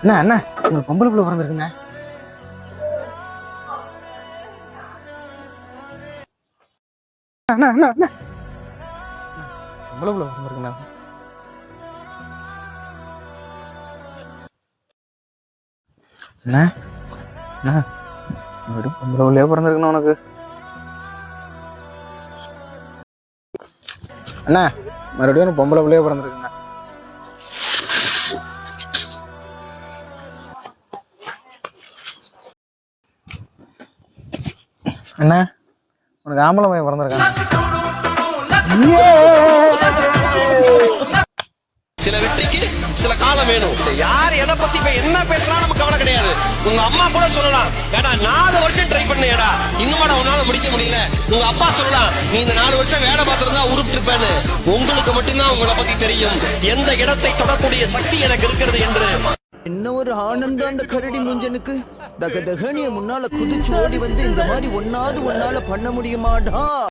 அண்ணா அண்ணா உங்களுக்கு பொம்பளை புள்ள பிறந்திருக்குண்ணா. அண்ணா அண்ணா அண்ணா பொம்பளை புள்ள பிறந்திருக்குண்ணா. அண்ணா அண்ணா மறுபடியும் பொம்பளை புள்ளையா பிறந்திருக்குண்ணா உனக்கு. அண்ணா மறுபடியும் உனக்கு பொம்பளை புள்ளையா பிறந்திருக்குண்ணா. அண்ணா உனக்கு ஆம்பளை பையன் பிறந்திருக்கான். சில வெற்றிக்கு சில காலம் வேணும். யார் எதை பத்தி இப்ப என்ன பேசலாம் நமக்கு கவலை கிடையாது. உங்க அம்மா கூட சொல்லலாம், ஏடா 4 வருஷம் ட்ரை பண்ணேடா இன்னுமாடா உன்னால முடிக்க முடியல. உங்க அப்பா சொல்லலாம், நீ இந்த 4 வருஷம் வேலை பார்த்திருந்தா உருப்பிட்டிருப்பேன்னு. உங்களுக்கு மட்டும்தான் உங்களை பத்தி தெரியும், எந்த இடத்தை தொடக்கூடிய சக்தி எனக்கு இருக்கிறது என்று. என்ன ஒரு ஆனந்தம் அந்த கரடி முஞ்சனுக்கு. தகதகனிய முன்னால குதிச்சு ஓடி வந்து இந்த மாதிரி ஒன்னாவது ஒன்னால பண்ண முடியுமாடா.